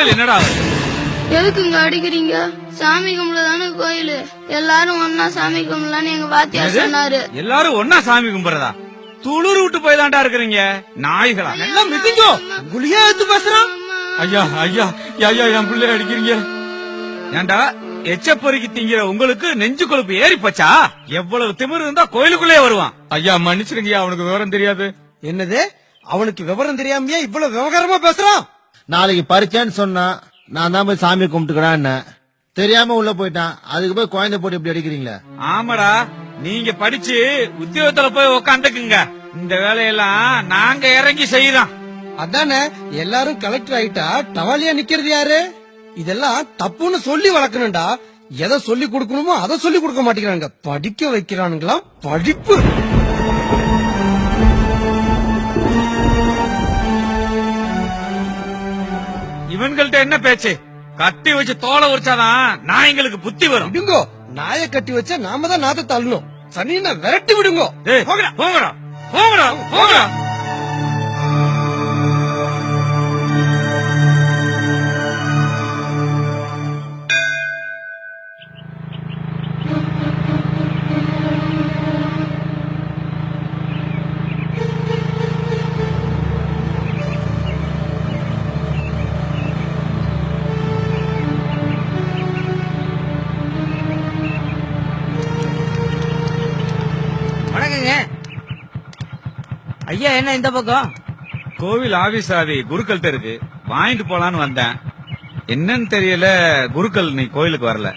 கோயில் என்னடா எதுக்குங்க அடிக்கிறீங்க? சாமி கும்பிடதானே கோயில். எல்லாரும் ஒன்னா சாமி கும்பிடலான்னு எங்க வாத்தியார் சொன்னாரு. எல்லாரும் ஒன்னா சாமி கும்பிடுறதா? துளுர் விட்டு போய் தாண்டா இருக்கிறீங்க நாய்களா. எல்லாம் மிதிங்கோ. குளியா எடுத்து பேசுறான். ஐயா ஐயா ஐயா என் பிள்ளை அடிக்கிறீங்க. ஏண்டா எச்ச பொறுக்கி திங்கிற உங்களுக்கு நெஞ்சு கொழுப்பு ஏறி போச்சா? எவ்வளவு திமிரு இருந்தா கோயிலுக்குள்ளே வருவான். ஐயா மன்னிச்சிருங்கய்யா, அவனுக்கு விவரம் தெரியாது. என்னது? அவனுக்கு விவரம் தெரியாமையா இவ்வளவு விவகாரமா பேசுறான்? நாளைக்கு பறிச்சேன்னு சொன்னா நான் தான் போய் சாமி கும்பிட்டுக்கிறான்னு தெரியாம உள்ள போயிட்டான். அதுக்கு போய் குழந்தை போட்டு இப்படி அடிக்கிறீங்களா? ஆமாடா, நீங்க படிச்சு உத்தியோகத்துல போய் உக்காந்துக்குங்க. இந்த வேலையெல்லாம் நாங்க இறங்கி செய்யறோம். அதானே எல்லாரும் கலெக்டர் ஆயிட்டா டவாலியா நிக்கிறது யாரு? இதெல்லாம் தப்புன்னு சொல்லி வளர்க்கணும்டா. எதை சொல்லி கொடுக்கணுமோ அதை சொல்லி கொடுக்க மாட்டேங்கிறாங்க. படிக்க வைக்கிறானுங்களா படிப்பு. இவன்கள்ட்ட என்ன பேச்சு? கட்டி வச்சு தோலை உரிச்சாதான் நாய்ங்களுக்கு புத்தி வரும். விடுங்கோ. நாயை கட்டி வச்சா நாம தான் நாத்தை தள்ளணும். சனியனை விரட்டி விடுங்கோ. போங்கடா போங்கடா போங்கடா போங்கடா. ஐயா என்ன இந்த பக்கம்? கோவில் ஆபீஸ் ஆதி குருக்கள்கிட்ட இருக்கு, வாங்கிட்டு போலான்னு வந்தேன். என்னன்னு தெரியல, குருக்கள் நீ கோயிலுக்கு வரல.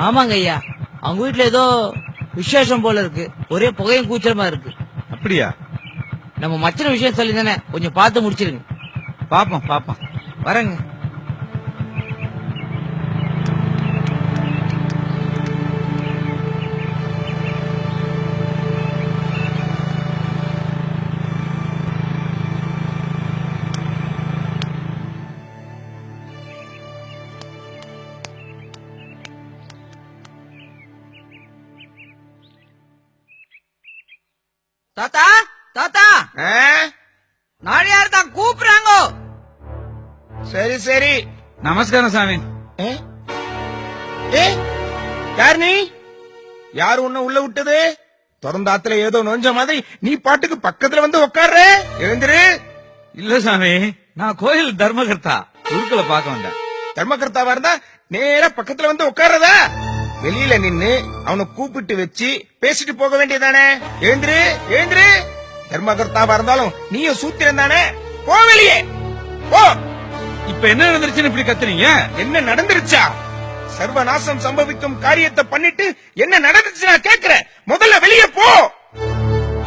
ஆமாங்க ஐயா, அவங்க வீட்டுல ஏதோ விசேஷம் போல இருக்கு. ஒரே புகையும் கூச்சலமா இருக்கு. அப்படியா? நம்ம மச்சன விஷயம் சொல்லி தானே, கொஞ்சம் பார்த்து முடிச்சிருங்க. பாப்போம் பாப்போம். வரேங்க. தாத்தா தாத்தா, நாளையார் தான் கூப்பிடுறாங்க. சரி சரி. நமஸ்காரம் சாமி. யார் நீ? யாரு உன்ன உள்ள விட்டது? திறந்தாத்துல ஏதோ நொஞ்ச மாதிரி நீ பாட்டுக்கு பக்கத்துல வந்து உட்கார்ற. எழுந்திரு. இல்ல சாமி, நான் கோயில் தர்மகர்த்தா, குருக்களை பார்க்க வந்தேன். தர்மகர்த்தாவா இருந்தா நேரா பக்கத்துல வந்து உட்கார்றதா? வெளியில நின்னு அவனை கூப்பிட்டு வச்சு பேசிட்டு போக வேண்டியதானே? எழுந்திரு எழுந்திரு. தர்மகர்த்தாவா இருந்தாலும் நீயும் சூத்திரம் தானே? போ வெளியே போ. இப்ப என்ன நடந்துருச்சுன்னு இப்படி கத்துறீங்க? என்ன நடந்துருச்சா? சர்வநாசம் சம்பவிக்கும் காரியத்தை பண்ணிட்டு என்ன நடந்துச்சு நான் கேக்குறேன். முதல்ல வெளியே போ.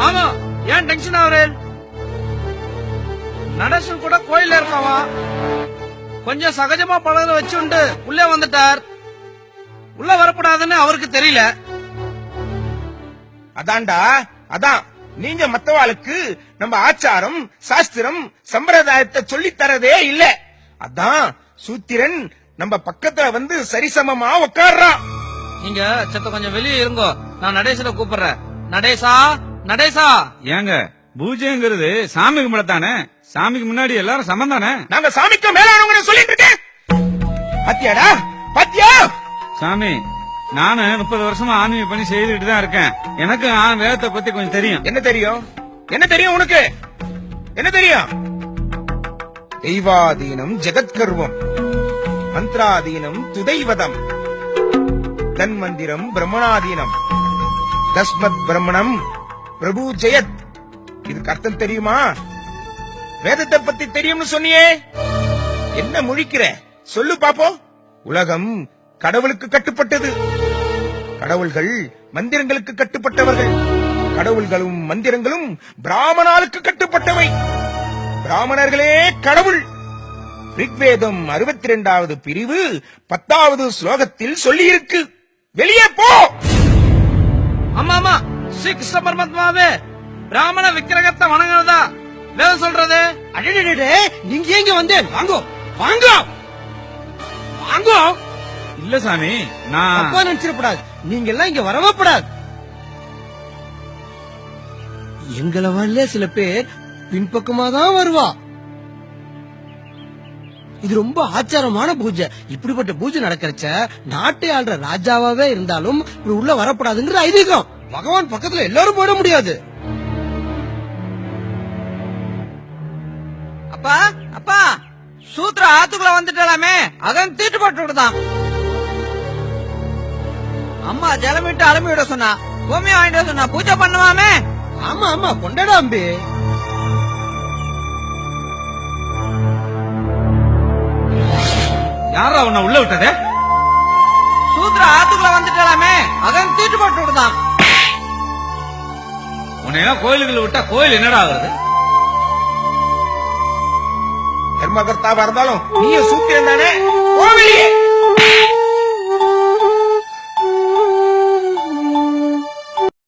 ஆமா, ஏன் டென்ஷன் ஆகுறேன்? நடேசன் கூட கோயில்ல இருக்காவா, கொஞ்சம் சகஜமா பழக வச்சுண்டு உள்ளே வந்துட்டார். உள்ள வரப்படாதுன்னு அவருக்கு தெரியல. அதான்டா, அதான் நீங்க மத்தவாளுக்கு நம்ம ஆச்சாரம் சாஸ்திரம் சம்பிரதாயத்தை சொல்லி தரதே இல்ல. அதான் சூத்திரன் நம்ம பக்கத்துல வந்து சரிசமமா உட்கார்றான். நீங்க சத்த கொஞ்சம் வெளியே இருங்கோ, நான் நடேசனை கூப்பிடுறேன். நடேசா நடேசா. ஏங்க, பூஜைங்கிறது சாமி கும்பிடத்தானே? சாமிக்கு முன்னாடி எல்லாரும் சமம் தானே? நாங்க சாமிக்கு மேலானவங்க சொல்லிட்டு இருக்கேன். பாத்தியாடா பாத்தியா? சாமி, நானு 30 வருஷமா ஆன்மீக பணி செய்துட்டு தான் இருக்கேன். எனக்கு வேதத்தை பத்தி கொஞ்சம் தெரியும். என்ன தெரியும்? என்ன தெரியும் உனக்கு? என்ன தெரியும்? தெய்வாதீனம் ஜெகத்கர்வம், மந்திராதீனம் துதைவதம், தன்மந்திரம் பிரம்மணாதீனம், தஸ்மத் பிரம்மணம் பிரபு ஜெயத். இதுக்கு அர்த்தம் தெரியுமா? வேதத்தை பத்தி தெரியும்னு சொன்னியே, என்ன முழிக்கிற? சொல்லு பாப்போம். உலகம் கடவுளுக்கு கட்டுப்பட்டது. கடவுள்கள் மந்திரங்களுக்கு கட்டுப்பட்டவர்கள். கடவுள்களும் மந்திரங்களும் பிராமணாளுக்கு கட்டுப்பட்டவை. பிராமணர்களே கடவுள். ரிக்வேதம் 62வது பிரிவு 10வது ஸ்லோகத்தில் சொல்லி இருக்கு. வெளியே போ. ஆமா ஆமா, ஸ்ரீ கிருஷ்ண பரமாத்மாவே பிராமண விக்கிரகத்தை வணங்குறதா வேதம் சொல்றது. அடடே, நீங்க எங்க வந்து? வாங்கோ வாங்கோ வாங்கோ. இல்ல சாமி, நான் அப்பா நினைச்சிடப்படாது. நீங்க எல்லாம் இங்க வரவப்படாது. எங்களை வரல சில பேர் பின்பக்கமா தான் வருவா. இது ரொம்ப ஆச்சாரமான பூஜை. இப்படிப்பட்ட பூஜை நடக்கிறச்ச நாட்டை ஆள்ற ராஜாவாவே இருந்தாலும் இப்படி உள்ள வரப்படாதுங்கிற ஐதீகம். பகவான் பக்கத்துல எல்லாரும் போயிட முடியாது. அப்பா அப்பா சூத்ரா ஆத்துக்குள்ள வந்துட்டாலாமே, அதான் தீட்டு போட்டு விடுதான். அம்மா ஜலமிட்டு அலம்பி விட சொன்னா, பூமி வாங்கிட்டு சொன்னா, பூஜை பண்ணுவாமே. ஆமா ஆமா கொண்டாடா அம்பி. யாரா உன்னை உள்ள விட்டதே? சூத்ரா ஆத்துக்குள்ள வந்துட்டாலாமே, அதான் தீட்டு போட்டு விடுதான். உன்னை கோயிலுக்குள்ள விட்டா கோயில் என்னடா ஆகுறது? தர்மகர்த்தாவா இருந்தாலும் நீயும் சூத்திரன் தானே? போ வெளியே.